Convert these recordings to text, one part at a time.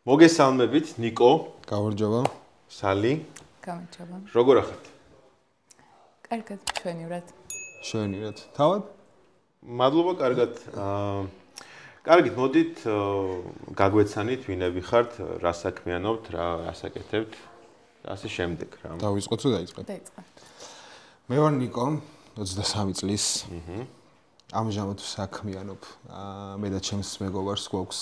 მოგესალმებით, ნიკო. გამარჯობა. სალი. გამარჯობა. როგორ ახართ? კარგად, ჩვენივრად. ჩვენივრად. თავად? მადლობა, კარგად. კარგით, მოდით გაგვეცანით, ვინები ხართ, რა საქმიანობთ, რა ასაკეთებთ და ასე შემდეგ რა. დავიწყოთ თუ დაიწყეთ? დაიწყოთ. მე ვარ ნიკო, 23 წლის. ამჟამად საქმიანობ. მე და ჩემს მეგობარს გვაქვს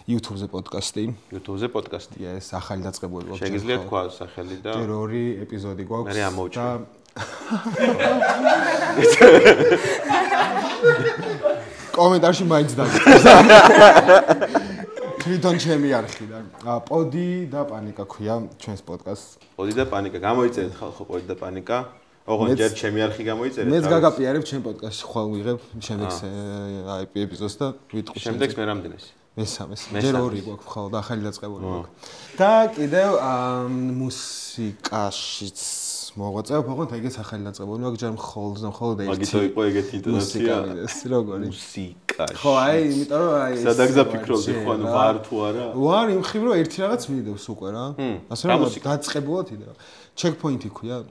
YouTube-ზე პოდკასტი. YouTube-ზე პოდკასტი. ეს ახალი დაწყებული გვაქვს. შეგიძლიათ თქვა სახელი და ჯერ 2 ეპიზოდი გვაქვს. მე ამოვჭრე. კომენტარში მაინც დაგიწყოს. თვითონ ჩემი არხიდან. პოდი და პანიკა ქვია ჩვენს პოდკასტს. პოდი და პანიკა. გამოიწერეთ ხალხო პოდი და პანიკა. ოღონდ ჯერ ჩემი არხი გამოიწერეთ. მეც გაგაპირებ ჩემ პოდკასტში ხვალ ვიღებ შემდეგს ეპიზოდს და ვიტყვი. შემდეგს მე რამდენეს? მესამეს. ჯერ 2 გვაქვს ხალ და ახალი დაწყებული გვაქვს. და კიდევ მუსიკაშიც მოღვაწეობ, ოღონდ ეგეც ახალი დაწყებული გვაქვს, ჯერ მხოლოდ ერთი. მაგითო იყო ეგეთი ინტონაცია. როგორი? მუსიკაში. ხო, იმიტომ რომ სადაც გაფიქრობდი ხო, ანუ ვარ თუ არა? ვარ იმ ხრივ რომ ერთი რაღაც მიდევს უკვე რა. ასე რომ დაწყებულად იდევა. checkpoint-ი ქვია.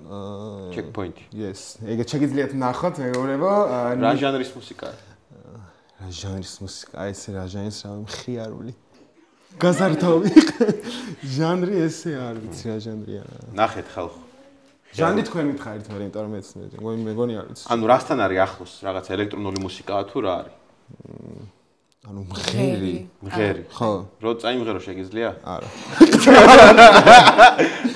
checkpoint-ი. Yes. ეგეთ შეგიძლიათ ნახოთ, მეგობრებო. რა ჟანრის მუსიკაა? რა ჟანრის მუსიკა, ესე რა ჟანრის რა მხიარული. გაზარდავი. ჟანრი ესე არ ვიცი რა ჟანრია. ნახეთ ხალხო. ჟანრი თქვენ მითხარით მე, იმიტომ რომ მეც მეგონი არ ვიცი. ანუ რასთან არის ახლოს? რაღაც ელექტრონული მუსიკაა თუ რა არის? ანუ მღერი. ხო. რო წაიმღერო შეგიძლია? არა.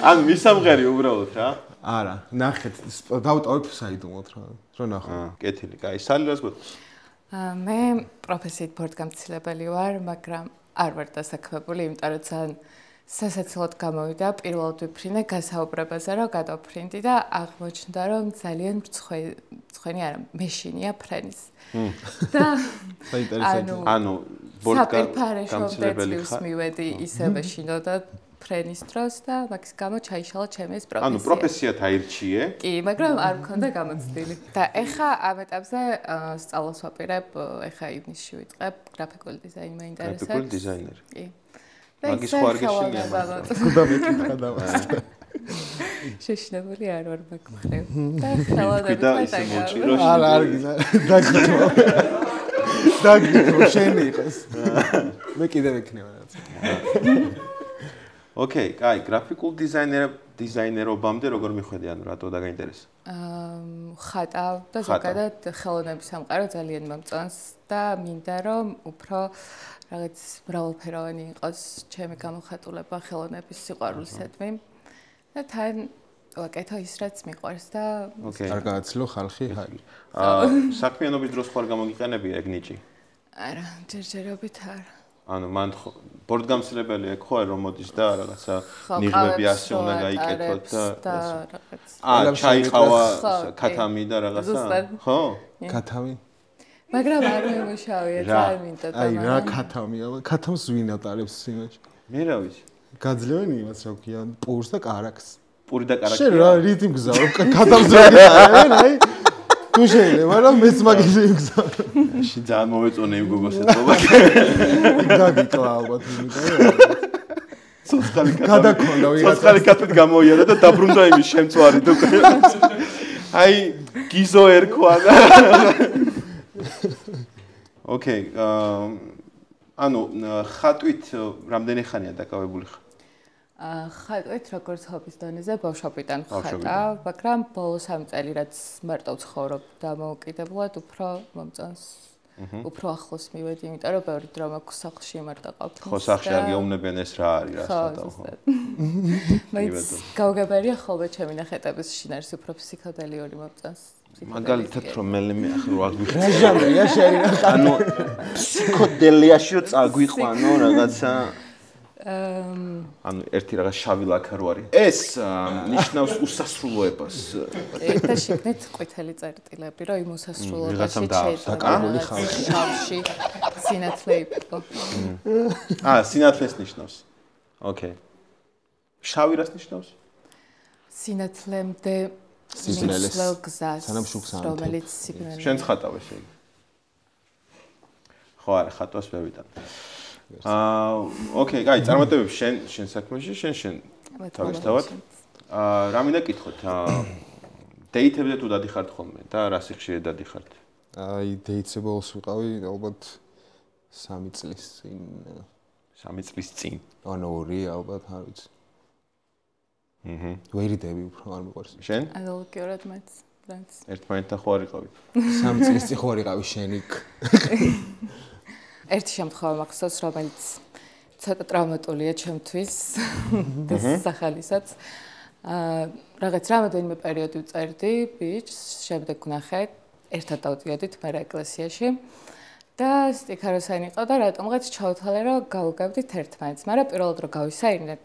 ანუ მისამღერი უბრალოდ რა? არა, ნახეთ, დავტოვებ საიდუმლოდ რა. რო ნახო. კეთილი, კაი, სალი რას გვეთქვი? მე პროფესიით ბორდგამცილებელი ვარ, მაგრამ არ ვარ დასაქმებული, იმიტომ რომ ძალიან სასაცილოდ გამოვიდა, პირველად ვიფრინე გასაუბრებაზე, რომ გადავფრინდი და აღმოჩნდა, რომ ძალიან მრცხვენი არა, მეშინია ფრენის. და ანუ ბორდგამცილებელი ხარ? მივედი ისე მეშინო და ფრენის დროს და მაგის გამო ჩაიშალა ჩემი ეს პროფესია. ანუ პროფესიად აირჩიე? კი, მაგრამ არ მქონდა გამოცდილი. და ეხა ამ ეტაპზე სწავლას ვაპირებ, ეხა ივნისში ვიწყებ, გრაფიკული დიზაინი მაინტერესებს. გრაფიკული დიზაინერი. კი. მაგის ხო არ გეშინია? კუდა მეკითხა დავასწრე. შეშინებული არ ვარ მაგ მხრივ. და ხელოვნებით მოჭირო. არა, არ გინდა. დაგიტო, შენი იყოს. მე კიდე ვექნება რაც. ოკეი, კაი, გრაფიკულ დიზაინერობამდე როგორ მიხვედი, ანუ რატო დაგაინტერესა? ხატავ და ზოგადად ხელოვნების სამყარო ძალიან მომწონს და მინდა რომ უფრო რაღაც მრავალფეროვანი იყოს ჩემი გამოხატულება ხელოვნების სიყვარულისადმი და თან ვაკეთო ის რაც მიყვარს და არ გააცილო ხალხი ჰარი. საქმიანობის დროს ხარ გამოგიყენებია ეგ ნიჭი? არა, ჯერჯერობით არა. ანუ მან ბორდგამცილებელი ეგ ხო რომ მოდის და რაღაცა ნიღბები ასე უნდა გაიკეთოთ და რაღაც ჩაიყავა ქათამი და რაღაცა ხო? ქათამი? მაგრამ არ მომუშავია ძალიან მინდა და აი რა ქათამია? ქათამს ვინ ატარებს იმაში? მე რა ვიცი. გაძლევენ იმას რა ქვია, პურს და კარაქს. პური და კარაქი. შენ რა რითი მგზავრობ? ქათამს ვერ იტარებენ, აი. თუ შეიძლება რა მეც მაგის იმგზავრო. ში ძალიან მომეწონა იმ გოგოს ეთქობა. დაგიკლა ალბათ იმიტომ რომ ცოცხალი გადაქონდა ვიღაცა. ცოცხალი კატით გამოიარა და დაბრუნდა იმის შემწვარი თუ. აი გიზო ერქვა და ოკეი, ანუ ხატვით რამდენი ხანია დაკავებული ხარ? ხატვით როგორც ჰობის დონეზე ბავშვობიდან ხატავ, მაგრამ ბოლო 3 წელი რაც მარტო ცხოვრობ დამოუკიდებლად უფრო მომწონს. უფრო ახლოს მივედი, იმიტომ რომ ბევრი დრო მაქვს სახლში მარტო ყავთ. ხო, სახლში არ გეუბნებიან ეს რა არის, რა ხატავ ხო. მაინც გაუგებარია ხოლმე ჩემი ნახეტების შინაარსი უფრო ფსიქოდელიური მომწონს. მაგალითად რომ მე ახლა რა გვიხსნა. რა ჟანრია შენ? ანუ ფსიქოდელიაში წაგვიყვანო რაღაცა ანუ ერთი რაღაც შავი ლაქა რო არის. ეს ნიშნავს უსასრულოებას. და შეგნით ყვითელი წერტილები, რომ იმ უსასრულოებაში საკარგული ხალხში სინათლე იყო. სინათლეს ნიშნავს. ოკეი. შავი რას ნიშნავს? სინათლემდე სიბნელეს გზას, რომელიც სიბნელე. შენ ხატავ ესე იგი. ხო არა, ხატვას ვერ ვიტან. ოკეი, კაი, წარმატებები შენ საქმეში, შენ თავისთავად. რა მინდა კითხოთ? დეითებზე თუ დადიხართ ხოლმე და რა სიხშირე დადიხართ? დეითზე ბოლოს ვიყავი, ალბათ 3 წლის წინ. 3 წლის წინ. ანუ 2 ალბათ, არ ვიცი. ვერიდები უფრო არ მიყვარს. შენ? ანალოგიურად მეც. ერთმანეთთან ხო არ იყავით? 3 წლის წინ ხო არ იყავი შენი? ერთი შემთხვევა მახსოვს, რომელიც ცოტა ტრავმატულია ჩემთვის და სახალისად. რაღაც რამოდენიმე პერიოდი ვწერდი ბიჭს, შემდეგ ვნახე, ერთად დავდიოდით მე ეკლესიაში. და სტიქაროსანი იყო და რატომღაც ჩავთვალე, რომ გავუგებდით ერთმანეთს, მაგრამ პირველად რომ გავისაირნეთ,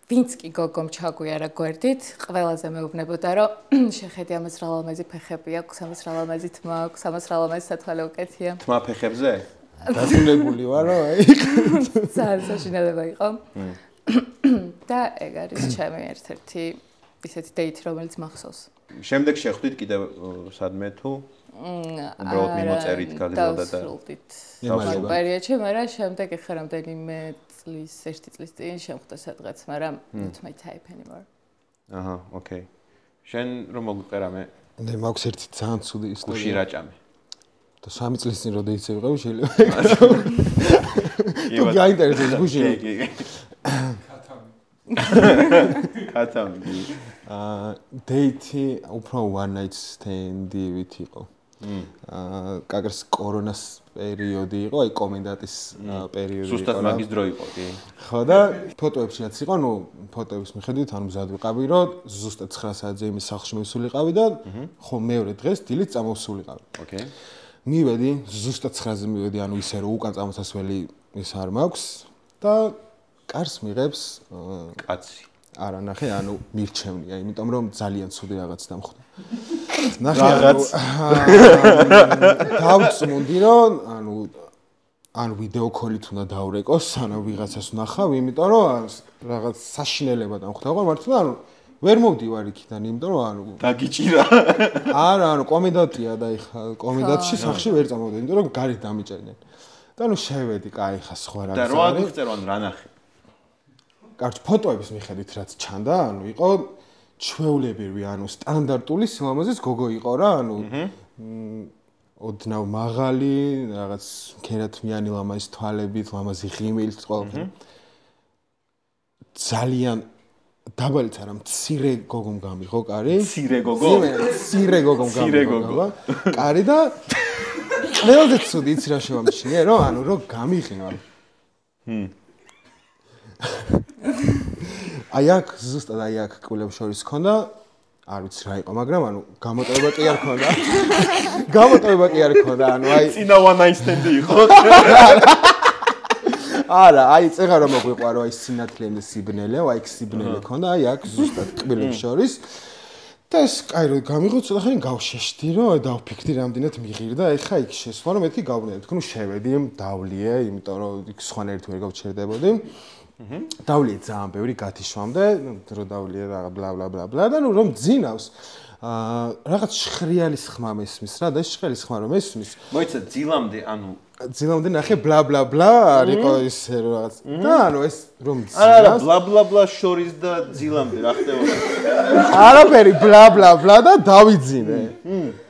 ვინც კი გოგომ ჩაგვიარა გვერდით, ყველაზე მეუბნებოდა, რომ შეხედი ამას რა ლამაზი ფეხები აქვს, ამას რა ლამაზი თმა აქვს, ამას რა ლამაზი სათვალე უკეთია. თმა ფეხებზე? დაწუნებული ვარ, რა აი. ძალიან საშინელება იყო. და ეგ არის ჩემი ერთ-ერთი ისეთი დეითი, რომელიც მახსოვს. შემდეგ შეხვდით კიდევ სადმე თუ? უბრალოდ მიმოწერით გაგზავნა და ამ პერიოდში, მაგრამ შემდეგ ეხლა რამდენიმე წლის, 1 წლის წინ შემხვდა სადღაც, მაგრამ not my type anymore. აჰა, ოკეი. შენ რომ მოგვიყე რამე? მე მაქვს ერთი ძალიან ცუდი ისტორია. გუში რაჭამი. და 3 წლის წინ რო დეითზე ვიყავი, შეიძლება. თუ გაინტერესებს გუში. კათამი. დეითი უფრო one night stand-ივით იყო. კაგრს კორონას პერიოდი იყო, აი კომენდანტის პერიოდი იყო. ზუსტად მაგის დრო იყო, კი. ხო და ფოტოებში რაც იყო, ნუ ფოტოების მიხედვით ანუ მზად ვიყავი, რომ ზუსტად 9 საათზე იმის სახლში მივსულიყავი და ხო მეორე დღეს დილით წამოვსულიყავი. ოკეი. მივედი, ზუსტად 9-ზე მივედი, ანუ ისე რომ უკან წამოსასვლელი ის არ მაქვს და კარს მიღებს კაცი. არა ნახე, ანუ მირჩევნია, იმიტომ რომ ძალიან ცუდი რაღაც დამხვდა. ნახე, დავწმუნდი რომ ანუ ვიდეო კოლით უნდა დავრეკოს, ანუ ვიღაცას ვნახავ, იმიტომ რომ რაღაც საშინელება დამხვდა, ხო მართლა, ანუ ვერ მოვდივარ იქიდან, იმიტომ რომ ანუ დაგიჭირა. არა, ანუ კომენდანტია და ეხა კომენდანტში სახში ვერ წამოვედი, იმიტომ რომ გარეთ დამიჭერდნენ. და ნუ შევედი, კაი, ხა სხვა რა. და რა აღწერო, ანუ რა ნახე? კარგი, ფოტოების მიხედვით რაც ჩანდა, ანუ იყო ჩვეულებრივი, ანუ სტანდარტული სილამაზის გოგო იყო რა, ანუ ოდნავ მაღალი, რაღაც ქერათმიანი ლამაზი თვალებით, ლამაზი ღიმილით ყველაფერი. ძალიან დაბალიც არა, მცირე გოგომ გამიღო, კარი. მცირე გოგო? მცირე გოგომ გამიღო. კარი და ყველაზე ცუდი იცი რა შევამჩნიე, რომ ანუ რომ გამიღო. აი აქ ზუსტად აი აქ კულებს შორის ქონდა, არ ვიცი რა იყო, მაგრამ ანუ გამოტოვება კი არ ქონდა. გამოტოვება კი არ ქონდა, ანუ აი წინა one night stand-ი იყო. არა, აი წეღა რომ მოგვიყვარო აი სინათლემდე სიბნელე, აი აქ სიბნელე ქონდა, აი აქ ზუსტად კბილებს შორის. და ეს კაი რომ გამიღო ცოტა ხანი გავშეშდი, რომ დავფიქრდი რამდენად მიღირდა, ეხა იქ შესვლა რომ მეთქი გავვნე, თქო ნუ შევედი, დავლიე, იმიტომ რომ იქ სხვანაირად ვერ გავჩერდებოდი. დავლიე ძალიან ბევრი გათიშვამდე, რომ დავლიე რა ბლა ბლა ბლა ბლა და ნუ რომ ძინავს რაღაც შხრიალის ხმა მესმის რა და ეს შხრიალის ხმა რომ ესმის მოიცა ძილამდე ანუ ძილამდე ნახე ბლა ბლა ბლა არისო ისე რაღაც და ანუ ეს რომ ძინავს არა ბლა ბლა ბლა შორის და ძილამდე რა ხდებოდა არაფერი ბლა ბლა ბლა და დავიძინე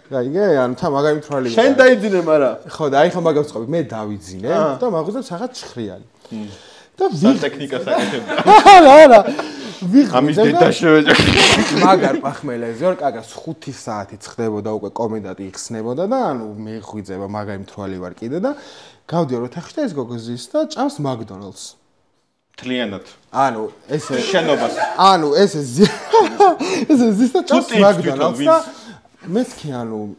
გაიგე ანუ თა მაგარი მთვალი შენ დაიძინე მარა ხო და აი ხა მაგას ვწყობი მე დავიძინე და მაგუზებს რაღაც შხრიალი და ტექნიკას აკეთებდა. არა. ამის დედა შევეჭა. მაგარ პახმელეზე ორ კაგას 5 საათი ხდებოდა უკვე კომენდანტი იხსნებოდა და ანუ მე ხვიძება მაგარი მთვალი ვარ კიდე და გავდიო ოთახში და ეს გოგო ზის და ჭამს მაკდონალდს. თლიანად. ანუ ესე შენობას. ანუ ესე ზის და ჭამს მაკდონალდს და მეც კი ანუ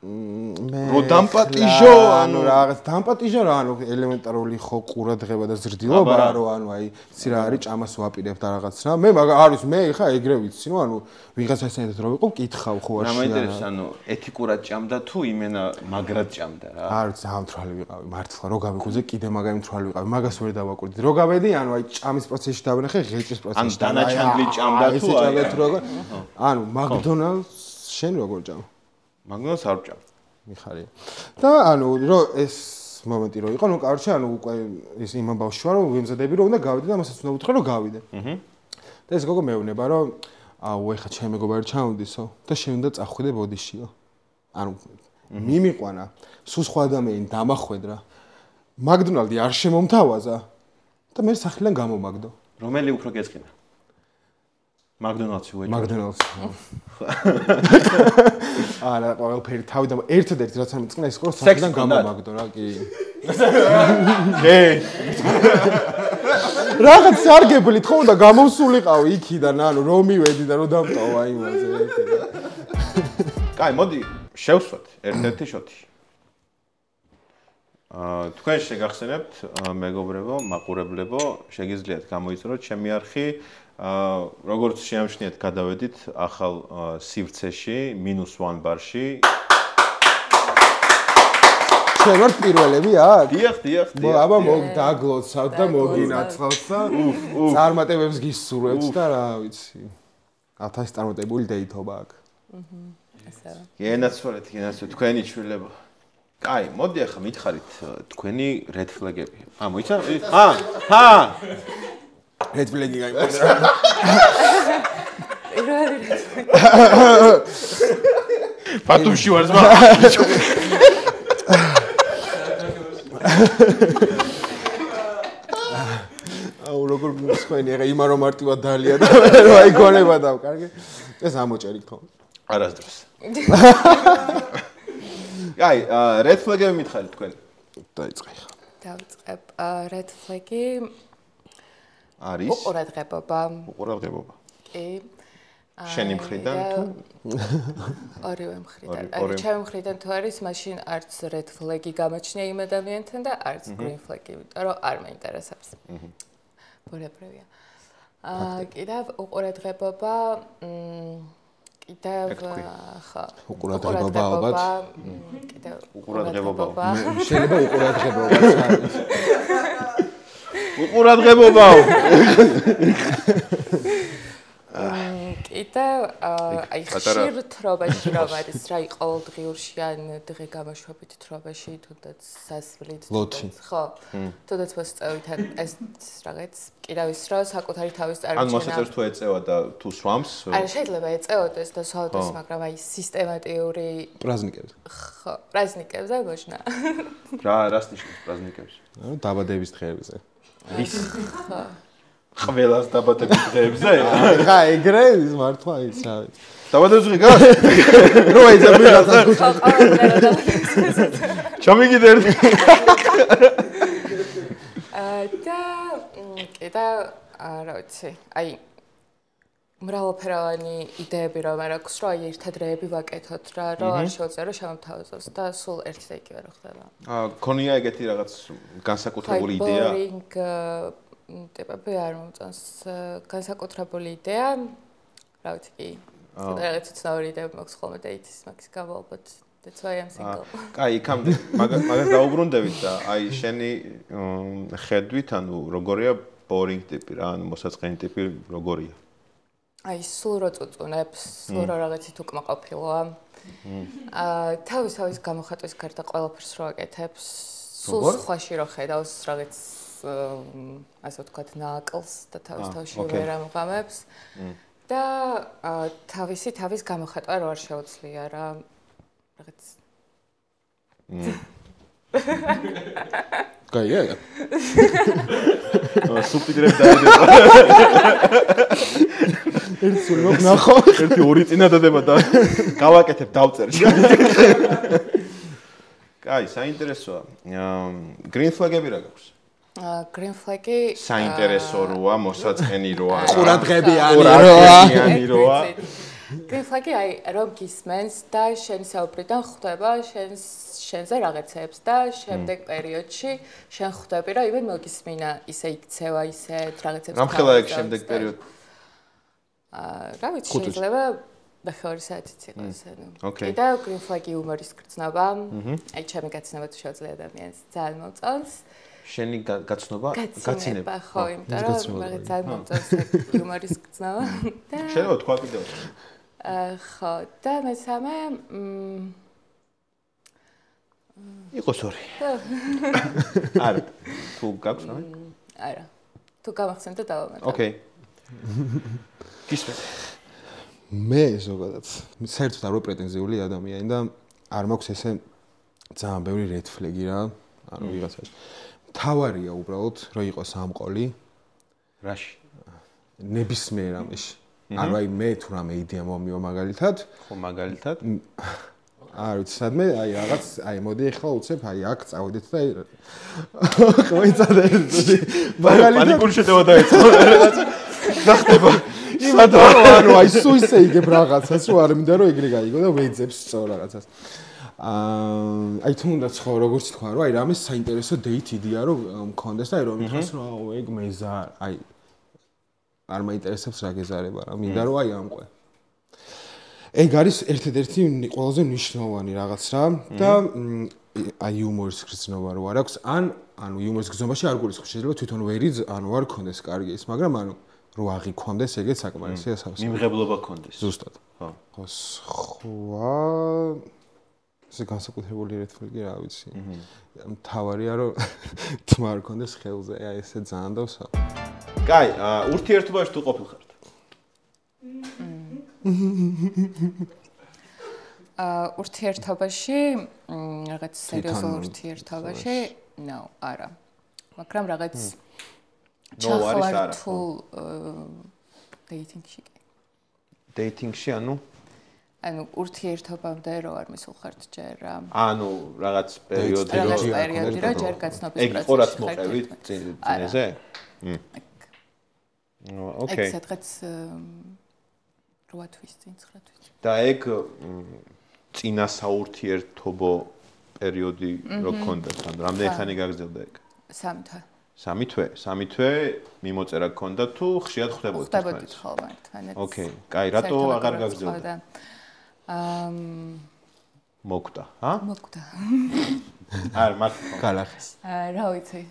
რო დამპატიჟო, ანუ რაღაც დამპატიჟო რა, ანუ ელემენტარული ხო ყურადღება და ზრდილობა რა, რომ ანუ აი იცი რა არის ჭამას ვაპირებ და რაღაც რა. მე არის მე ხა ეგრე ვიცი, ნუ ანუ ვიღაცა საერთოდ რო ვიყო, მკითხავ ხო არ შეიძლება. რა მაინტერესებს, ანუ ეთიკურად ჭამდა თუ იმენა მაგრად ჭამდა რა. არ ძალიან მთვრალი ვიყავი, მართლა რო გავიხუზე კიდე მაგარი მთვრალი ვიყავი, მაგას ვერ დავაკვირდი. რო გავედი, ანუ აი ჭამის პროცესში დავნახე, ღეჭის პროცესში. ან დანაჩანგლი ჭამდა თუ აი როგორ ანუ მაკდონალდს შენ როგორ ჭამ? მაგდონალდს არ ვჭამ. მიხარია. და ანუ რო ეს მომენტი რო იყო, ნუ კარჩე, ანუ უკვე ის იმან ბავშვი ვარ, რომ ვიმზადები რომ უნდა გავიდე და მასაც უნდა უთხრა რომ გავიდე. და ეს გოგო მეუბნება რომ აუ ეხა ჩემი მეგობარი ჩამოდისო და შენ უნდა წახვიდე ბოდიშიო. ანუ მიმიყვანა, სულ სხვა ადამიანი დამახვედრა. მაკდონალდი არ შემომთავაზა და მე სახლიდან გამომაგდო. რომელი უფრო გეწყინა? მაკდონალდსი ვეჭვ. მაკდონალდსი. არა, ყველაფერი თავიდან ერთადერთი რაც არ მეწყინა ის იყო რომ სახლიდან გამომაგდო რა, კი. რაღაც სარგებლით ხო უნდა გამოსულიყავი იქიდან, ანუ რომ მივედი და რომ დამტოვა იმაზე. კაი, მოდი შევსვათ ერთ-ერთი შოთი. თქვენ შეგახსენებთ მეგობრებო, მაყურებლებო, შეგიძლიათ გამოიწვიოთ ჩემი არხი. როგორც შეამჩნიეთ, გადავედით ახალ სივრცეში, -1 ბარში. ჩვენ ვართ პირველები აქ? დიახ. აბა დაგლოცავთ და მოგინაცხავთ და წარმატებებს გისურვებთ და რა ვიცი. 1000 წარმატებული დეითობა აქ. გენაცვალეთ, თქვენი ჩვილება. კაი, მოდი ახლა მითხარით თქვენი red flag-ები. მოიცა? red flag-ი გაიმართა. პატუმში ვარ ზმა. აუ როგორ მსხვენი, ეხა იმა რომ მარტივად დალია და რა იგონება და კარგი. ეს ამოჭერით ხო? არასდროს. აი, red flag-ები მითხარით თქვენ. დაიწყე ხა. დავიწყებ red flag-ი არის უყურადღებობა. კი. შენი მხრიდან თუ ორივე მხრიდან. აი, ჩემი მხრიდან თუ არის, მაშინ არც red flag-ი გამოჩნია იმ ადამიანთან და არც green flag-ი, იმიტომ რომ არ მეინტერესებს. ბუნებრივია. კიდევ უყურადღებობა, კიდევ ხა უყურადღებობა ალბათ. კიდევ უყურადღებობა. შეიძლება უყურადღებობაც არის. უყურადღებობაო. კიდევ აი ხშირ თრობაში რომ არის რა ყოველდღიურში ან დღე გამოშვებით თრობაში თუნდაც სასვლით ხო თუნდაც მოსწევით ან ეს რაღაც კიდევ ის რა საკუთარი თავის წარჩენა ან მოსაწევს თუ ეწევა და თუ სვამს არა შეიძლება ეწეოდეს და სვავდეს მაგრამ აი სისტემატიური პრაზნიკებს ხო პრაზნიკებზე მოშნა რას ნიშნავს პრაზნიკებს დაბადების დღეებზე ვის ყველას დაბადების დღეებზე? ხა ეგრე ის მართლა ის რა ვიცი. დაბადების დღე გა? რო ეძები რაღაცას გუჩა. ჩამიგიდე ერთი. და კიდე რა ვიცი, აი მრავალფეროვანი იდეები რომ აქვს, რომ აი ერთად რეები ვაკეთოთ რა, რომ არ შევწერო შემოთავაზოს და სულ ერთი და იგივე რო ხდება. ქონია ეგეთი რაღაც განსაკუთრებული იდეა? ტიპები არ მომწონს განსაკუთრებული იდეა. რა ვიცი კი. რაღაც ცნაური იდეა მაქვს ხოლმე დეითის მაგის გამო ალბათ. That's why I'm single. კაი, იქამდე მაგას დაუბრუნდებით და აი შენი ხედვით, ანუ როგორია boring ტიპი რა, ანუ მოსაწყენი ტიპი როგორია? აი სულ რო წუწუნებს, სულ რო რაღაცით უკმაყოფილოა. თავის გამოხატვის გარდა ყველაფერს რო აკეთებს, სულ სხვაში რო ხედავს რაღაც ასე ვთქვათ, ნაკლს და თავის ვერ ამღამებს და თავის გამოხატვა რო არ შეუძლია რა რაღაც გაიგე? სუბტიტრები დაიდება. ერთი სული მოგნახო. ერთი ორი წინა დადება და გავაკეთებ დავწერ. კაი, საინტერესოა. green flag-ები რა გაქვს? green flag-ი საინტერესო როა, მოსაწყენი როა. ყურადღებიანი როა. Green flag-ი აი რომ გისმენს და შენი საუბრიდან ხვდება შენზე რაღაცებს და შემდეგ პერიოდში შენ ხვდები რომ ივენ მოგისმინა ისე იქცევა ისე რაღაცებს რამხელა ეგ შემდეგ პერიოდ რა ვიცი შეიძლება ნახევარი საათიც იყოს ანუ კიდევ green flag-ი იუმორის გრძნობა აი ჩემი გაცნობა თუ შეძლე ადამიანს ძალიან მოწონს შენი გაცნობა გაცინება ხო იმიტომ რომ მაგ ძალიან მომწონს იუმორის გრძნობა და შეიძლება თქვა კიდევ ხო და მესამე იყოს ორი არა თუ გაქვს რა არა თუ გამახსენდა დავამატებ ოკეი გისმენთ მე ზოგადად საერთოდ არ ვარ პრეტენზიული ადამიანი და არ მაქვს ესე ძალიან ბევრი red flag-ი რა ანუ ვიღაცას თავარია უბრალოდ რომ იყოს ამყოლი რაში ნებისმიერ ამაში ანუ აი მე თუ რამე იდეა მომივა მაგალითად ხო მაგალითად არ ვიცი სადმე აი რაღაც აი მოდი ახლა უცებ აი აქ წავიდეთ და ხო იცადე მაგალითად პანიკური შეტევა დაეცა რაღაც გახდება ანუ აი სულ ისე იგებ რაღაცას რომ არ მინდა რომ ეგრე გაიგო და ვეძებს სწორ რაღაცას აი თუნდაც ხო როგორც თქვა რომ აი რამე საინტერესო date idea რომ მქონდეს და აი რომ მითხოს რომ ეგ მეზა აი არ მაინტერესებს რა გეზარება რა მინდა რომ აი ამყვე ეგ არის ერთ-ერთი ყველაზე მნიშვნელოვანი რაღაც რა და აი იუმორის გრძნობა რო არ აქვს ანუ იუმორის გრძნობაში არ გულისხმობს შეიძლება თვითონ ვერი ანუ არ ქონდეს კარგი ის მაგრამ ანუ რო აღიქონდეს ეგეც საკმარისია სასწაულს მიმღებლობა ქონდეს ზუსტად ხო სხვა ეს განსაკუთრებული red flag-ი რა ვიცი მთავარია რომ თმა არ ქონდეს ხელზე აი ესე ძალიან დავსა კაი ურთიერთობაში თუ ყოფილხართ ურთიერთობაში რაღაც სერიოზულ ურთიერთობაში no არა მაგრამ რაღაც ჩახლართულ dating-ში dating-ში ანუ ურთიერთობამდე რო არ მისულხართ ჯერ ანუ რაღაც პერიოდი რო ჯერ გაცნობის პროცესში ეგ ყორაც მოყევით წინაზე ოკეი ეგ სადღაც 8 თვის წინ 9 თვის და ეგ წინა საურთიერთობო პერიოდი რო ქონდათ ანუ რამდენი ხანი გაგრძელდა ეგ 3 თვე 3 თვე მიმოწერა გქონდა თუ ხშირად ხვდებოდით ხოლმე ერთმანეთს ოკეი კაი რატო აღარ გაგრძელდა მოკვდა მოკვდა არ მარტო გალახეს რა ვიცი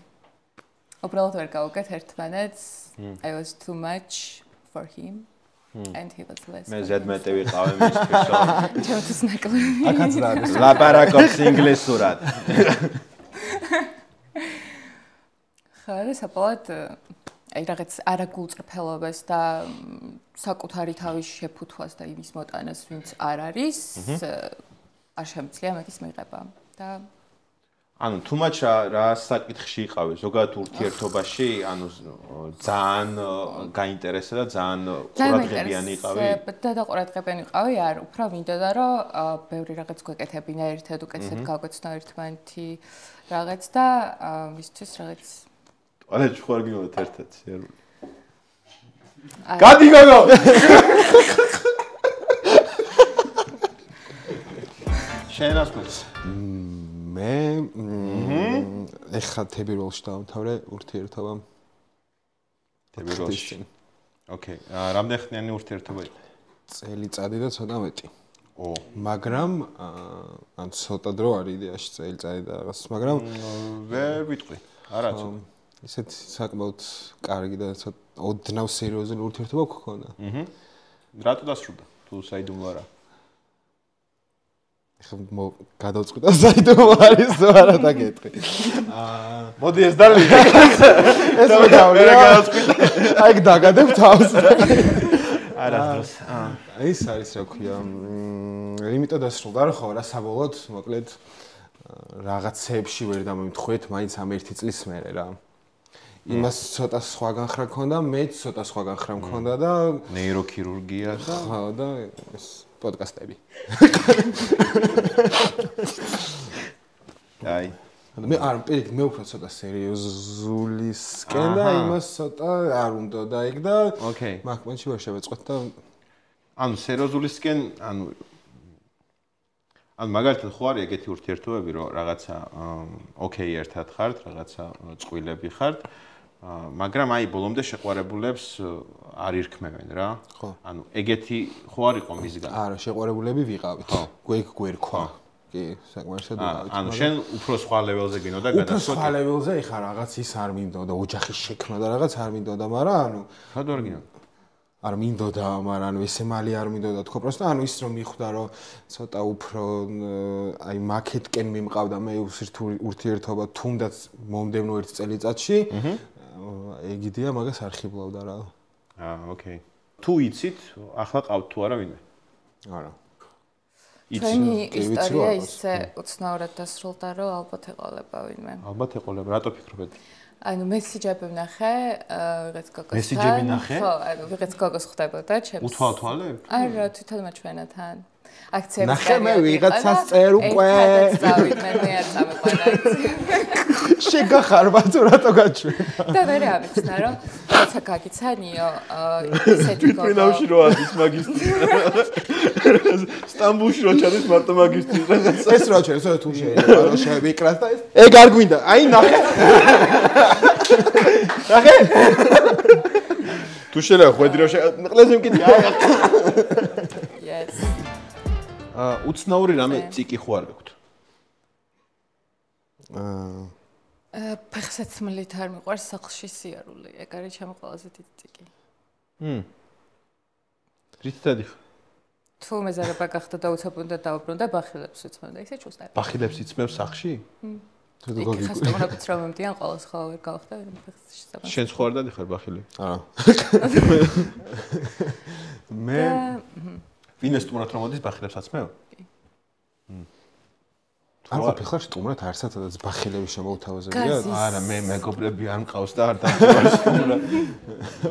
უბრალოდ ვერ გავუკეთ ერთმანეთს I was too much for him and he was less მე ზედმეტი ვიყავი მისთვის ჩემთვის ნაკლები აქაც რა არის ლაპარაკობს ინგლისურად ხა და საბოლოოდ აი რაღაც არაგულწრფელობას და საკუთარი თავის შეფუთვას და იმის მოტანას ვინც არ არის არ შემიძლია მაგის მიღება და ანუ too much რა საკითხში იყავი ზოგადად ურთიერთობაში ანუ ძალიან გაინტერესა და ძალიან ყურადღებიანი იყავი და ყურადღებიანი იყავი არ უფრო მინდოდა რომ ბევრი რაღაც გვეკეთებინა ერთად უკეთესად გავგოცნო ერთმანეთი რაღაც და მისთვის რაღაც არა ხوار გიმოთ ერთად სერვული გადი გოგო შენ ასმის მე ეხლა თებერვალში დავამთავრე ურთიერთობა თებერვალში ოკეი რამდენი ხნიანი ურთიერთობა იყო წელიწადი და ცოტა მეტი მაგრამ ან ცოტა დრო არის იდეაში წელიწადი და რაღაც მაგრამ ვერ ვიტყვი არა ცოტა ისეთ საკმაოდ კარგი და ოდნავ სერიოზული ურთიერთობა გქონდა რატო დასრულდა თუ საიდუმლო არა ეხლა გადავწყვიტა საიდუმლო არის თუ არა დაგეტყვი მოდი ეს დალი ეს გადავწყვიტე აი დაგადებ თავს არა დროს ის არის რა ქვია იმიტომ დასრულდა რა ხო რა საბოლოოდ მოკლედ რაღაცეებში ვერ დამემთხვეთ მაინც ამ 1 წლის მერე რა იმას ცოტა სხვაგან ხრა მქონდა, მეც ცოტა სხვაგან ხრა მქონდა და ნეიროქირურგია და ხო და ეს პოდკასტები. აი. მე არ პირიქით მე უფრო ცოტა სერიოზულისკენ და იმას ცოტა არ უნდა და ეგ და მაგ მომენტში ვერ შევეწყვეტ და ანუ სერიოზულისკენ, ანუ მაგალითად ხო არის ეგეთი ურთიერთობები, რომ რაღაცა ოკეი ერთად ხართ, რაღაცა წყვილები ხართ, მაგრამ აი ბოლომდე შეყვარებულებს არ ირქმევენ რა. ხო. ანუ ეგეთი ხო არ იყო მისგან. არა, შეყვარებულები ვიყავით. გვერქვა. კი, საკმარისად ვიყავით. ანუ შენ უფრო სხვა ლეველზე გინოდა გადასვლა. უფრო სხვა ლეველზე იხარ, რაღაც ის არ მინდოდა, ოჯახის შექმნა და რაღაც არ მინდოდა, მაგრამ ანუ ხად არ გინდა? არ მინდოდა, მაგრამ ანუ ესე მალე არ მინდოდა თქო, პროსტა ანუ ის რომ მიხვდა რომ ცოტა უფრო აი მაკეტკენ მიმყავდა მე ურთიერთობა თუნდაც მომდევნო ერთ წელიწადში. ეგ იდეა მაგას არ ხიბლავდა რა. ოკეი. თუ იცით, ახლა ყავთ თუ არა ვინმე? არა. ჩვენი ისტორია ისე უცნაურად დასრულდა, რომ ალბათ ეყოლება ვინმე. ალბათ ეყოლება, რატო ფიქრობთ? ანუ მესიჯები ვნახე, ვიღაც გოგოსთან. მესიჯები ნახე? ხო, ანუ ვიღაც გოგოს ხვდებოდა ჩემს. უთვალთვალებ? არა, თვითონმა ჩვენთან. აქციების ნახე მე ვიღაცას წერ უკვე. მე არ წამეყვანა იცი. შეგახარბა თუ რატო გაჩვენა? და მე ამიცნა რომ რაცა გაგიცანიო ისეთი გოგო. პრინავში რო არის მაგისტრი. სტამბულში რო ჩადის მარტო მაგისტრი რაღაცა. ეს რო ჩადის, თუ შეიძლება რა შევიკრას და ეს. ეგ არ გვინდა. აი ნახე. ნახე. თუ შეიძლება ხვედი რომ ყლეზე მკითხი. Yes. უცნაური რამე ციკი ხო არ გაქვთ? ფეხსაცმლით არ მიყვარს სახლში სიარული. ეგ არის ჩემი ყველაზე დიდი ციკი. რით დადიხარ? თუ მეზარება გახდა და უცებ უნდა დავბრუნდა ბახილებს ვიწმენდა, ისე ჩუსტა. ბახილებს იწმევ სახლში? თუ გოგი. ხასტომრაბიც რომ მომდიან ყოველს ხო ვერ გავხდა ფეხსაცმლში საბა. შენ ხო არ დადიხარ ბახილი? არა. მე ვინე სტუმრად რომ მოდის ბახილებს აცმევ? არ ყოფილ სტუმრად არსადაც ბახილები შემოუთავაზებია? არა, მე მეგობრები არ მყავს და არ დავჭირავს სტუმრად.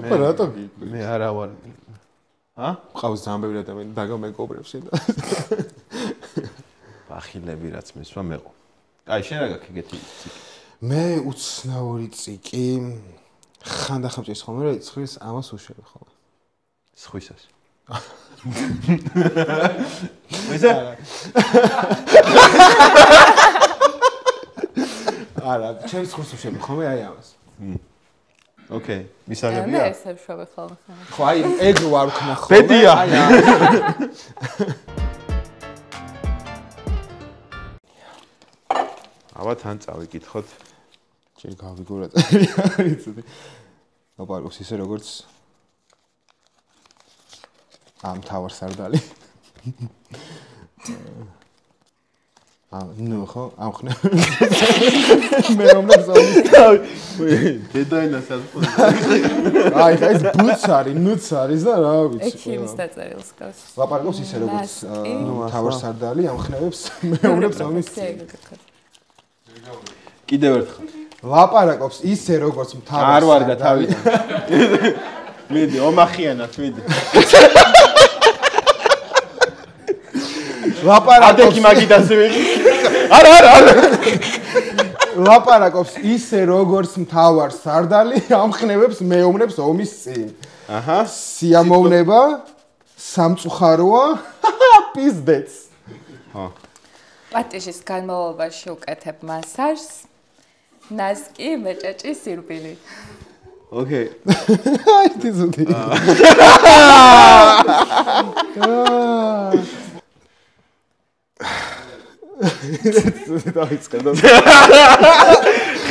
აბა რატო გიყვი? მე არა ვარ. მყავს ძალიან ბევრი ადამიანი დაგამეგობრებს და ბახილები რაც მისვა მეყო. აი შენ რა გაქვს ეგეთი ციკი? მე უცნაური ციკი ხანდახან ჭირს ხოლმე რომ ცხრის ამას უშვები ხოლმე. სხვისას. არა, ჩემს ხურს უშვები ხოლმე აი ამას. ოკეი, მისაღებია? მე ესე ვშვები ხოლმე. ხო, აი ეგ ვარ ვქნა ხოლმე. ბედია. აბა თან წავიკითხოთ. ჯერ გავიგურა წერია. ოპარკოს ისე როგორც ამ თავარსარდალი. ნუ ხო, ამხნე. მე რომლებს ამის თავი. დედაინას ასწორე. აი, ეს ბუც არის, ნუც არის და რა ვიცი. ექიმის დაწერილს გავს. ლაპარაკობს ისე როგორც თავარსარდალი ამხნევებს მე რომლებს ამის. კიდევ ერთხელ. ლაპარაკობს ისე როგორც თავარსარდალი. არ ვარგა თავიდან. მიდი, ომახიანად, მიდი. ლაპარაკობს მაგიდაზე ვიყი. არა. ლაპარაკობს ისე როგორც მთავარსარდალი ამხნევებს მეომრებს ომის წინ. აჰა. სიამოვნება სამწუხაროა პიზდეც. ხო. პატიჟის განმავლობაში უკეთებ მასაჟს. ნასკი მეჭეჭი სირბილი. ოკეი. აი თიზუდი. დაიწყე.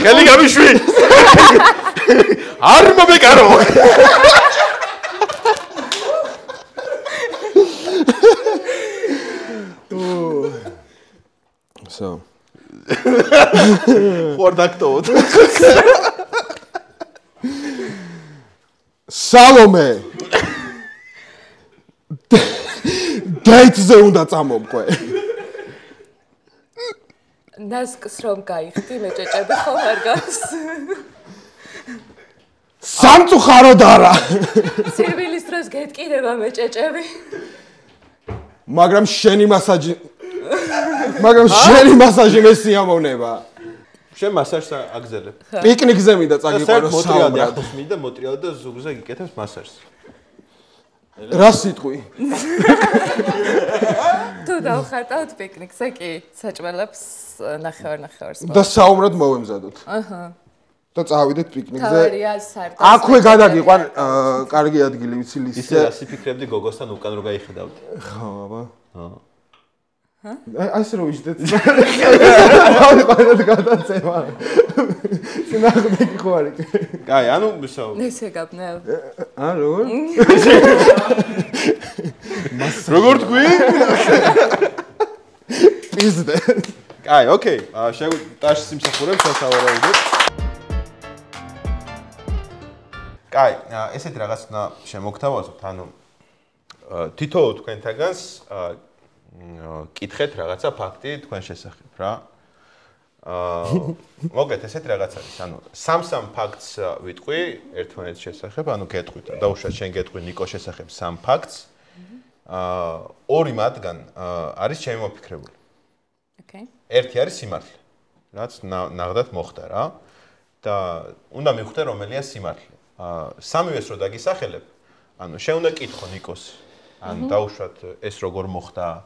ხელი გამიშვი. არ მომეკარო. So. ხوار დაქტოვოთ. სალომე. დაიწყე უნდა წამომყვე. ნასკს რომ გაიხდი მეჭეჭები ხომ არ გავს. სამწუხაროდ არა. სირბილის დროს გეტკიდება მეჭეჭები. მაგრამ შენი მასაჟი მე სიამოვნება. შენ მასაჟს აგზელებ. პიკნიკზე მინდა წაგიყვანო საუბრად. ახოს მინდა მოტრიალო და ზუგზე გიკეთებს მასაჟს. რა სიტყვი? თუ დავხატავთ პიკნიკზე კი, საჭმელებს ნახევარ-ნახევარს. და საომრად მოვემზადოთ. აჰა. და წავიდეთ პიკნიკზე. თავარია სარდას. აქვე გადაგიყვან კარგი ადგილი ვიცი ლისზე. ისე რასი ფიქრებდი გოგოსთან უკან რო გაიხედავდი. ხო, აბა. აა. აი ეს რო ვიждეთ. ყველა გადაცემა. სინახდები ხო არის? კაი, ანუ ისო. ესე გაბნევ. როგორ? როგორ თქვი? პიზდე. კაი, ოკეი. შეგვიტაში სიმსახურებს ასავარაუდეთ. კაი, ესეთი რაღაც უნდა შემოგთავაზოთ, ანუ თითოეულ თქვენთაგანს კითხეთ რაღაცა ფაქტი თქვენ შესახებ რა. მოგეთ ესეთი რაღაც არის, ანუ სამ ფაქტს ვიტყვი ერთმანეთის შესახებ, ანუ გეტყვით, დაუშვათ შენ გეტყვი ნიკოს შესახებ სამ ფაქტს. ორი მათგან არის ჩემი მოფიქრებული. ოკეი. ერთი არის სიმართლე, რაც ნაღდათ მოხდა რა. და უნდა მივხვდე რომელია სიმართლე. სამივეს რო დაგისახელებ, ანუ შენ უნდა კითხო ნიკოს, ანუ დაუშვათ ეს როგორ მოხდა,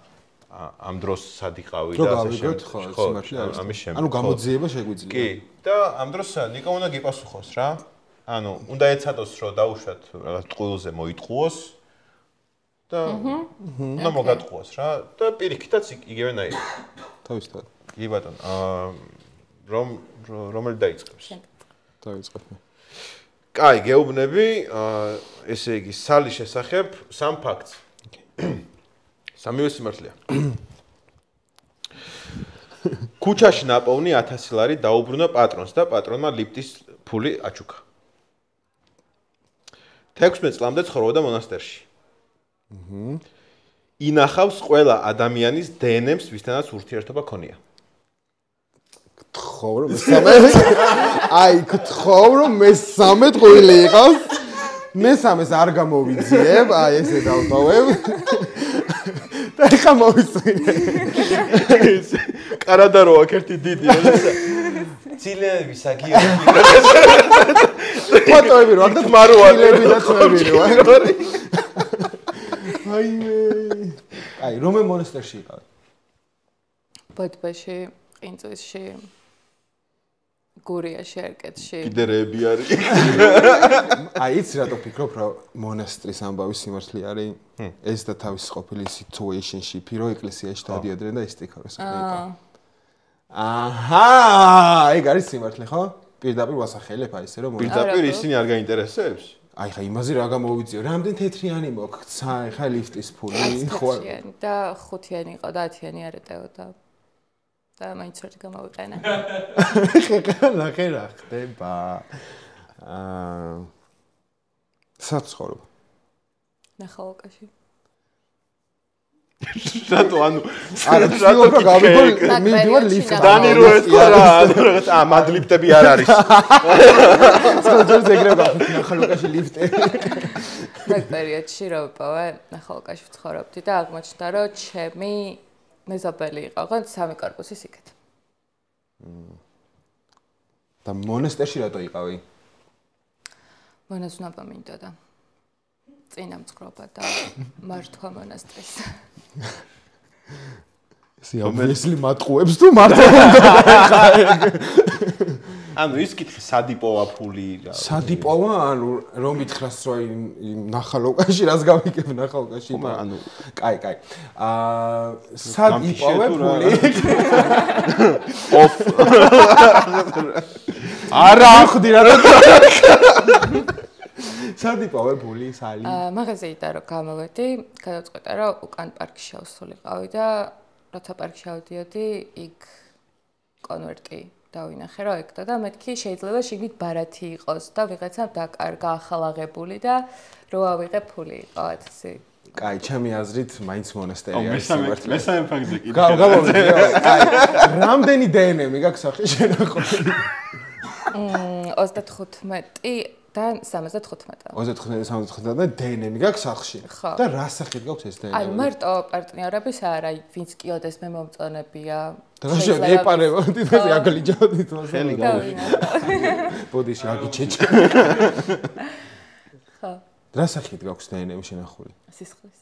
ამ დროს სად იყავი და ასე შეგავიგოთ ხო სიმართლე არის. ამის შემდეგ. ანუ გამოძიება შეგვიძლია. კი, და ამ დროს ნიკო უნდა გიპასუხოს რა. ანუ უნდა ეცადოს რომ დაუშვათ რაღაც ტყუილზე მოიტყუოს და უნდა მოგატყუოს რა და პირიქითაც იგივენაირად. თავისთავად. კი ბატონო, რომელი დაიწყებს? დავიწყებ. კაი, გეუბნები, ესე იგი, სალის შესახებ სამ ფაქტს. სამივე სიმართლეა. ქუჩაში ნაპოვნი 1000 ლარი დაუბრუნა პატრონს და პატრონმა ლიფტის ფული აჩუქა. 16 წლამდე ცხოვრობდა მონასტერში. ინახავს ყველა ადამიანის დნმ-ს, ვისთანაც ურთიერთობა ქონია. გთხოვ რომ მესამე ტყუილი იყავს. მესამეს არ გამოვიძიებ, აი ესე დავტოვებ. და ხა მოვიწვინე. კარადარო აქ ერთი დიდი ცილები საგიო. ფოტოები რო აქ და თმაროები და თმები რო. აიმე. აი, რომელ მონასტერში იყავ? ბოდბაში, ყინწვისში, გურიაში, ერკეთში. კიდე რეები არის. აი, იცი რატო ფიქრობ, რომ მონასტრის ამბავი სიმართლე არის? ეს და თავის ყოფილი situationship-ი, რომ ეკლესიაში დადიოდნენ და ისტიქაროს ხდება. აჰა, ეგ არის სიმართლე, ხო? პირდაპირ ვასახელებ აი ესე რომ პირდაპირ ისინი არ გაინტერესებს? აი ხა იმაზე რა გამოვიწიო, რამდენ თეთრიანი მოგცა, ხა ლიფტის ფული, ხო? და 5-იანი იყო და 10-იანი არ ეტეოდა. და მაინც რა გამოვიყენა. ნახე რა ხდება. საცხოვრო. ნახალკაში. რატო ანუ არა რატო გავიგო მიდივარ ლიფტში. დანი რო ეთქვა რა, რაღაც მადლიფტები არ არის. სოძერს ეგრება ნახალკაში ლიფტი. მაგ პერიოდში რო ვიპოვე, ნახალკაში ვცხოვრობდი და აღმოჩნდა რომ ჩემი მეზობელი იყო, ხო, 3 კორპუსის იქეთ. და მონასტერში რატო იყავი? მონაზვნობა მინდოდა. წინამძღვრობა და მართვა მონასტრის. სიამოვნებელი მატყუებს თუ მართვა უნდა. ანუ ის კითხი სადიპოვა ფული რა. სადიპოვა, ანუ რომ მითხრას რომ იმ ნახალკაში რას გავიგებ ნახალკაში. ანუ კაი. სადიპოვა ფული. ოფ. არა ხვდი რა. სადიპოვა ფული სალი. მაღაზიიდან რომ გამოვედი, გადავწყვეტა რომ უკან პარკში შევსულიყავი და როცა პარკში ავდიოდი, იქ კონვერტი დავინახე რა ეკდა და მეთქი შეიძლება შიგნით ბარათი იყოს და ვიღაცამ დაკარგა ახალაღებული და რო ავიღე ფული იყო 1000. კაი, ჩემი აზრით მაინც მონასტერი არის სიმართლე. მესამე ფაქტი კიდე. გავამოდი. კაი. რამდენი დნმ-ი გაქვს სახე შენახული? 35-დან 75. 35-75-დან დნმ-ი გაქვს სახში. და რა სახით გაქვს ეს დნმ-ი? აი, მარტო პარტნიორების არა, ვინც კიოდეს მე მომწონებია. და შეიძლება ეპარება, თვითონ აგლიჯავდი თვითონ. ხელი გავუშვი. ბოდიში აგიჩეჩე. ხო. რა სახით გაქვს დნმ შენახული? სისხლის.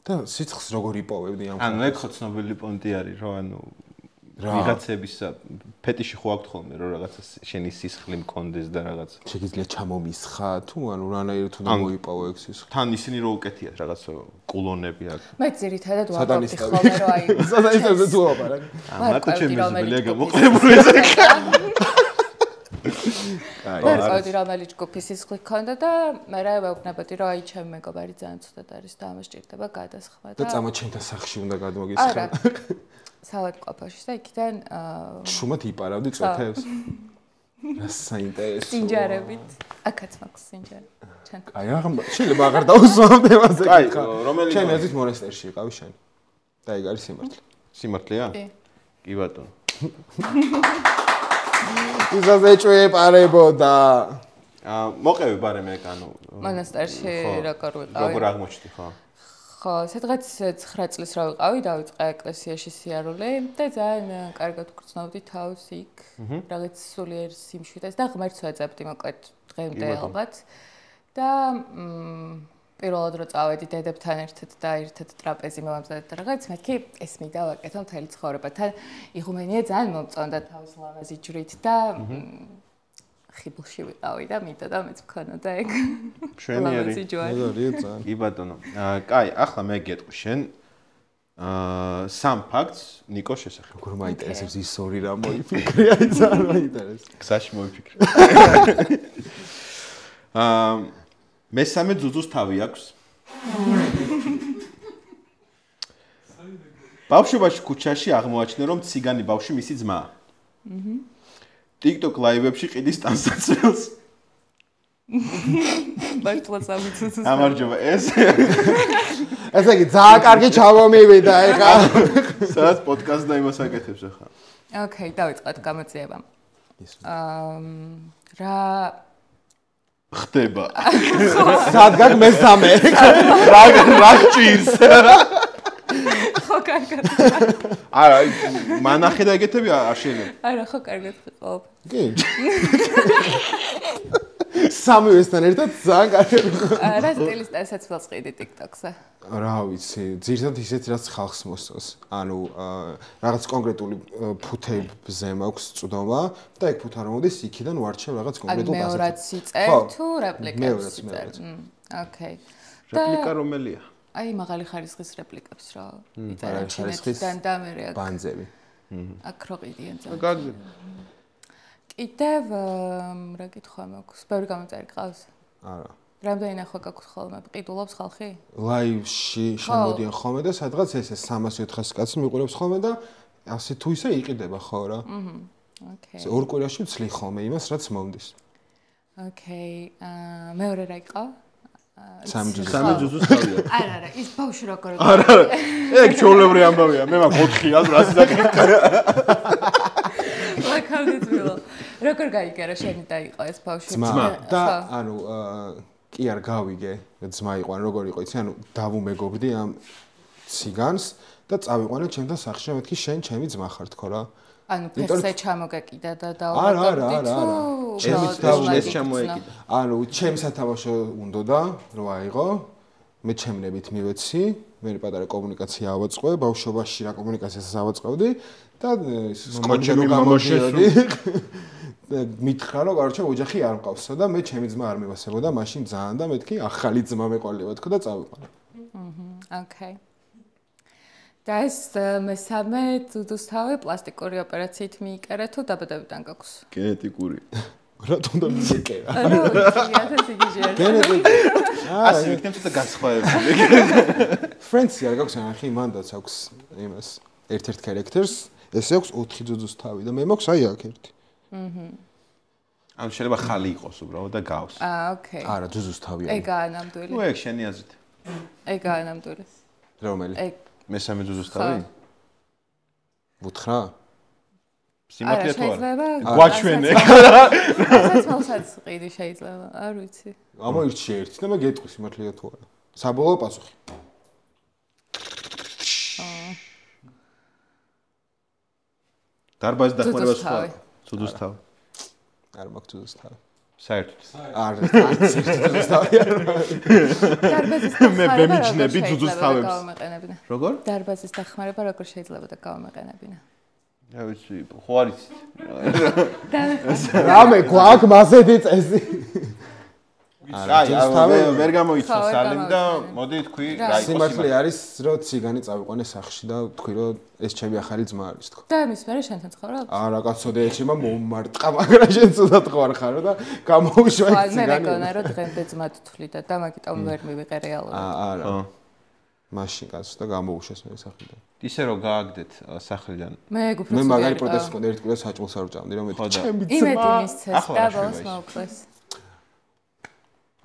და სიცხეს როგორ იპოვებდი ამ? ანუ ეგ ხო ცნობილი პონტი არის, რომ ანუ ვიღაცების ფეტიში ხო აქვს ხოლმე, რომ რაღაცა შენი სისხლი მქონდეს და რაღაცა. შეგიძლია ჩამომისხა თუ ანუ რანაირად უნდა მოიპოვო ეგ სისხლი? თან ისინი რო უკეთიათ რაღაცა კულონები აქვს. მე ძირითადად ვაპარაკდი ხოლმე რომ აი სატანისტებზე თუ ვაპარაკ. მარტო ჩემი ზბლია გამოყენებული ეს. ვერკავდი რომელი ჯგუფის სისხლი ქონდა და მე ვეუბნებოდი რომ აი ჩემი მეგობარი ძალიან ცუდად არის და ამას ჭირდება გადასხმა და წამოჩენთა სახში უნდა გადმოგისხა. საავადმყოფოში და იქიდან შუმად იპარავდი წვეთებს. რა საინტერესო. სინჯარებით. აქაც მაქვს სინჯარი. ჩან. აი შეიძლება აღარ დაუსვამდე მასე. აი რომელი ჩემი აზრით მონასტერში იყავი შენ. და ეგ არის სიმართლე. სიმართლეა? კი. კი ბატონო. ისაც ეჭვეპარებოდა. მოყევი ბარემ ეგ ანუ მონასტერში როგორ ვიყავი? როგორ აღმოჩნდი ხო? ხო, სადღაც 9 წლის რა ვიყავი, დავიწყე ეკლესიაში სიარული და ძალიან კარგად ვგრძნობდი თავს იქ. რაღაც სულიერ სიმშვიდეს და ღმერთს ვეძებდი მოკლედ დღემდე ალბათ. და პირველად რო წავედი დედებთან ერთად და ერთად ტრაპეზი მოვამზადეთ და რაღაც მეთქი ეს მინდა ვაკეთო მთელი ცხოვრება. თან იღუმენია ძალიან მომწონდა თავს ლამაზი ჯვრით და ხიბლში ვიყავი და მინდა და მეც მქონოდა ეგ. შვენიერი. მეგარია ძალიან. კი ბატონო. კაი, ახლა მე გეტყვი შენ სამ ფაქტს ნიკოს შესახებ. როგორ მაინტერესებს ის ორი რა მოიფიქრე, აი ძალიან მაინტერესებს. გზაში მოიფიქრე. მესამე ძუძუს თავი აქვს. ბავშვობაში ქუჩაში აღმოაჩინე რომ ციგანი ბავშვი მისი ძმაა. TikTok ლაივებში ყიდის ტანსაცმელს. ბაჭლას ამიცუცუს. ამარჯობა ეს. ესე იგი ძალიან კარგი ჩავომივიდა ეხა. სადაც პოდკასტს და იმას აკეთებს ახლა. ოკეი, დავიწყოთ გამოძიება. რა ხდება. სადგან მესამე. რა ჭირს. ხო კარგად. არა, მანახე და ეგეთები არ შეიძლება. არა, ხო კარგად ვიყავ. კი. სამივესთან ერთად ძალიან კარგად. რა სტილის ტანსაცმელს ყიდი TikTok-ზე? რა ვიცი, ძირითადად ისეთი რაც ხალხს მოსწონს. ანუ რაღაც კონკრეტული ფუთებზე მაქვს წვდომა და ეგ ფუთ არ მოდის იქიდან ვარჩევ რაღაც კონკრეტულ ტანსაცმელს. მეორად სიწერ თუ რეპლიკებს სიწერ? ოკეი. რეპლიკა რომელია? აი მაღალი ხარისხის რეპლიკებს რა. იწერა ჩინეთიდან და მე რა. ბანძები. აქ რო ყიდიან ძალიან. გაგზავნა. კიდევ რა კითხვა მაქვს? ბევრი გამომწერი ყავს? არა. რამდენი ნახვა გაქვს ხოლმე? ყიდულობს ხალხი? ლაივში შემოდიან ხოლმე და სადღაც ესე 300-400 კაცი მიყურებს ხოლმე და ასე თუ ისე იყიდება ხო რა. ოკეი. ორ კვირაში ვცლი ხოლმე იმას რაც მომდის. ოკეი. მეორე რა იყო? სამი ძუძუს თავია. არა, ის ბავშვი როგორ არა. ეგ ჩაოლებრი ამბავია. მე მაქვს 4 ას რას დაკეთე. ლაკავდეთვილო. როგორ გაიგარა შენი დაიყო ეს ბავშვი? ძმა და ანუ კი არ გავიგე ძმა იყო ან როგორ იყო იცი ანუ დავუმეგობდი ამ ციგანს და წავიყვანე ჩემთან სახლში მეთქი შენ ჩემი ძმა ხარ თქო რა ანუ ფერსე ჩამოგეკიდა და დავუმეგობდი ეს ჩამოეკიდა ანუ ჩემი სათამაშო უნდოდა რო აიღო მე ჩემნებით მივეცი მე პატარა კომუნიკაცია ავაწყო ბავშვობაში რა კომუნიკაციას ავაწყავდი და სკოჩები მომოშესო მითხრა რომ გარჩე ოჯახი არ მყავსა და მე ჩემი ძმა არ მივასებოდა მაშინ ძალიან და მეთქი ახალი ძმა მეყოლება თქო და წავიყვანე. ოკეი. და ეს მესამე ძუძუს თავი პლასტიკური ოპერაციით მიიკერა თუ დაბადებიდან გაქვს? გენეტიკური. რატომ და მიიკერა? არა, ისეთი გიჟია. გენეტიკური. ასე ვიქნებ ცოტა გასხვავებული. ფრენცი არ გაქვს ახი მანდაც აქვს იმას ერთ-ერთ ქარაქტერს ეს აქვს 4 ძუძუს თავი და მე მაქვს აი აქ ერთი. ანუ შეიძლება ხალი იყოს უბრალოდ და გავს. ოკეი. არა, ძუძუს თავი არის. ეგაა ნამდვილი. ნუ ეგ შენი აზრით. ეგაა ნამდვილი. რომელი? ეგ მესამე ძუძუს თავი? ვუთხრა? სიმართლე თუ არა? გვაჩვენე. სასმელსაც ყიდი შეიძლება, არ ვიცი. ამოირჩი ერთი და მე გეტყვი სიმართლეა თუ არა. საბოლოო პასუხი. დარბაზის დახმარება სხვა. ძუძუს თავი. არ მაქვს ძუძუს თავი. საერთოდ. არ მე ბემიჯნები ძუძუსთავებს. როგორ? დარბაზის დახმარება როგორ შეიძლება და გავამეყენებინა? რა ვიცი, ხო არის. რამე გვაქვს მასეთი წესი. ვერ გამოიწვა სალიმ და მოდი თქვი რა იყო სიმართლე არის რომ ციგანი წავიყვანე სახლში და თქვი რომ ეს ჩემი ახალი ძმა არის თქო და მის მერე შენთან ცხოვრობ? არა კაცოდე ეჩება მომარტყა მაგრამ შენ ცუდად ხარ ხარო და გამოუშვა ეს ციგანი. მე მეკონა რომ დღემდე ძმად თვლიდა და მაგიტომ ვერ მივიყე რეალურად. არა. მაშინ კაცო და გამოუშვეს მე სახლიდან. ისე რომ გააგდეთ სახლიდან. მე მე მაგარი პროტესტი მქონდა ერთ კვირას საჭმელს არ ვჭამდი რომ მე ჩემი ძმა. იმედი მისცეს და ბოლოს მოუკლეს.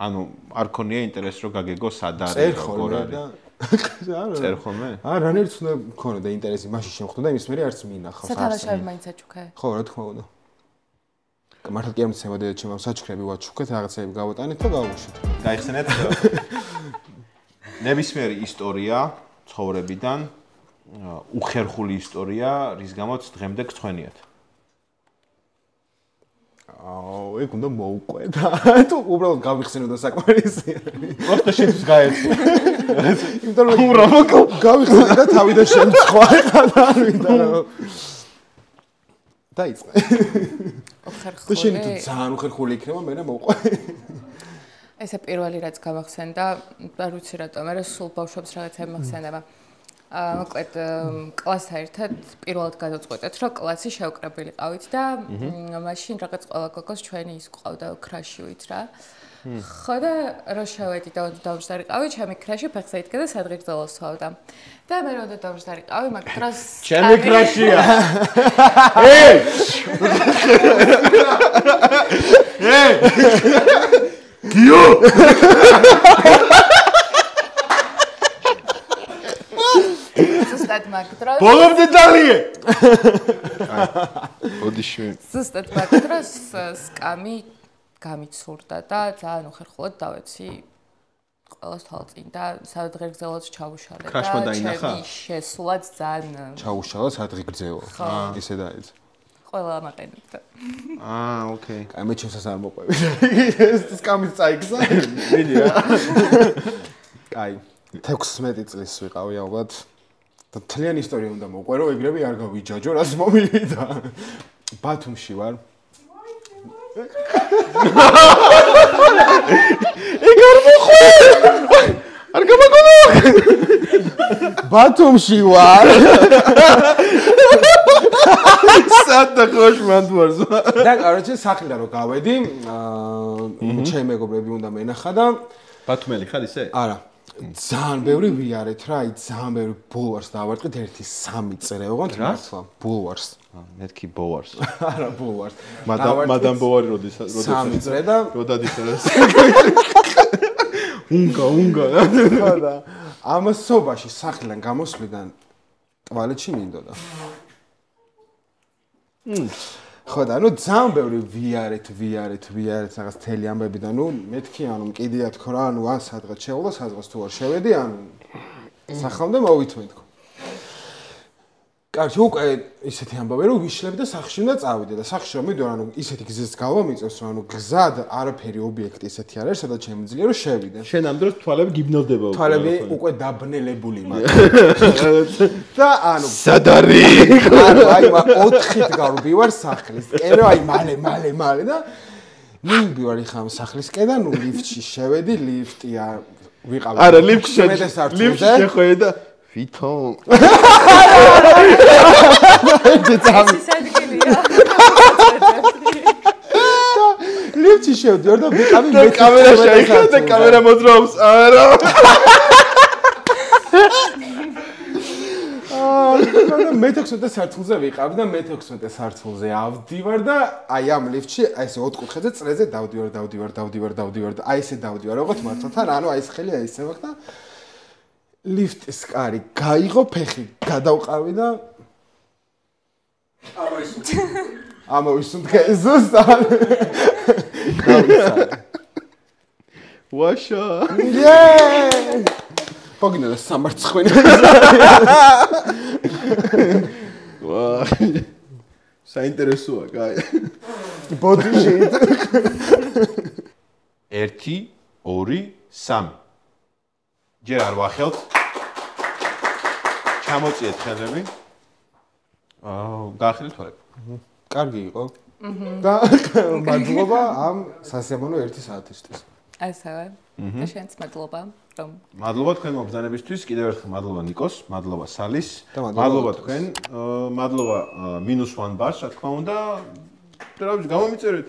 ანუ არ ქონია ინტერესი რომ გაგეგო სად არის როგორ არის. წერხოლმე? არა, რანაირად უნდა მქონოდა ინტერესი მაშინ შემხვდა და იმის მერე არც მინახავს. სათამაშოები მაინც აჩუქე? ხო, რა თქმა უნდა. მართლა კი ამცემა და ჩემ საჩუქრები ვაჩუქეთ, რაღაცები გავუტანეთ და გავუშვით. გაიხსენეთ ნებისმიერი ისტორია ცხოვრებიდან უხერხული ისტორია, რის გამოც დღემდე გწვენიათ. ეგ უნდა მოუყვე და თუ უბრალოდ გავიხსენო და საკმარისია. просто შენთვის გაეცი. იმიტომ რომ გავიხსენე და თავიდან შემცხვა ხა და არ მინდა რა. დაიწყე. უხერხული. შენ თუ ძალიან უხერხული იქნება მე რა მოუყვე. ესე პირველი რაც გამახსენდა, არ ვიცი რატომ, არა სულ ბავშვებს რაღაცები მახსენდება. მოკლედ კლასთან ერთად პირველად გადავწყვეტეთ, რომ კლასი შევკრებილი ყავით და მაშინ რაღაც ყველა გოგოს ჩვენი ის ყავდა ქრაშივით რა. ხო და რო შევედი და დავждარი ყავი, ჩემი ქრაში ფეხზე იდგა და სადღეგრძელოს სვავდა. და მე რო დავждარი ყავი, მაგ დროს ჩემი ქრაშია. გიო ზუსტად მაგ დროს ბოლომდე დალიე ოდიშვი ზუსტად მაგ დროს სკამი გამიცურდა და ძალიან უხერხულად დავეცი ყველას თვალწინ და სადღეგრძელოს ჩავუშალე და ჩემი შესვლაც ძალიან ჩაუშალა სადღეგრძელო ისე დაიწყო ყველა მაყენებდა. ოკეი. აი მე ჩემსაც არ მოყვები. ეს სკამის წაიგზა. მიდი რა. აი 16 წლის ვიყავი ალბათ. და თლიანი ისტორია უნდა მოყვე, რომ ეგრევე არ გავიჯაჯო, რაც მომივიდა. ბათუმში ვარ. ეგ არ მოყვე. არ გამაგონო. ბათუმში ვარ. სადა ხოშმანდვარს. და კაროჩე სახლიდან რო გავედი, ჩემი მეგობრები უნდა მენახა და ბათუმელი ხარ ისე? არა. ძალიან ბევრი ვიარეთ რა, აი ძალიან ბევრი ბულვარს დავარტყით, 1-3 წრე ვიყავთ მართლა, ბულვარს. მეთქი ბოვარს. არა, ბულვარს. მადამ ბოვარი როდესაც 3 წრე და როდადიშერეს. უნგა. ხო და ამასობაში სახლიდან გამოსვლიდან ტუალეტში მინდოდა. ხო და ანუ ძალიან ბევრი ვიარეთ რაღაც თელი ამბები და ნუ მეთქი ანუ მკიდია თქო რა ანუ ან სადღაც შევალა სადღაც თუ არ შევედი ანუ სახლამდე მოვითმე თქო. კარგი უკვე ისეთი ამბავი რომ ვიშლები და სახლში უნდა წავიდე და სახლში რომ მიდო ანუ ისეთი გზის გავამიწევს რომ ანუ გზად არაფერი ობიექტი ესეთი არ არის სადაც შემიძლია რომ შევიდე. შენ ამ დროს თვალები გიბნელდება უკვე. თვალები უკვე დაბნელებული მაქვს. და ანუ სად არის? ანუ აი 4-ით გავდივარ სახლისკენ რომ აი მალე და მივდივარი ხამ სახლისკენ და ნუ ლიფტში შევედი ლიფტი არ ვიყავი. არა ლიფტში შეხვედი და ვითომ ლიფტში შევდივარ და ვიყავი მე კამერა შეიხდა და კამერა მოძრაობს არა მე-16 სართულზე ვიყავი და მე-16 სართულზე ავდივარ და აი ამ ლიფტში აი ესე 4 კუთხეზე წრეზე დავდივარ და აი ესე დავდივარ როგორც მართლთან ანუ აი ეს ხელი აი ესე ვახ და ლიფტის კარი გაიღო ფეხი გადავყავი და ამოვისუნთქე ზუსტად ვაშა პოგინა სამარცხვინე ვა საინტერესოა კაი body sheet. 1 2 3 ჯერ არ ვახელთ ჩამოწიეთ ხელები გაახელეთ თვალები კარგი იყო და მადლობა ამ სასიამოვნო 1 საათისთვის ასევე და შენც მადლობა რომ მადლობა თქვენ მობრძანებისთვის კიდევ ერთხელ მადლობა ნიკოს მადლობა სალის მადლობა თქვენ მადლობა -1 ბარს რა თქმა უნდა და რა ვიცი გამომიწერეთ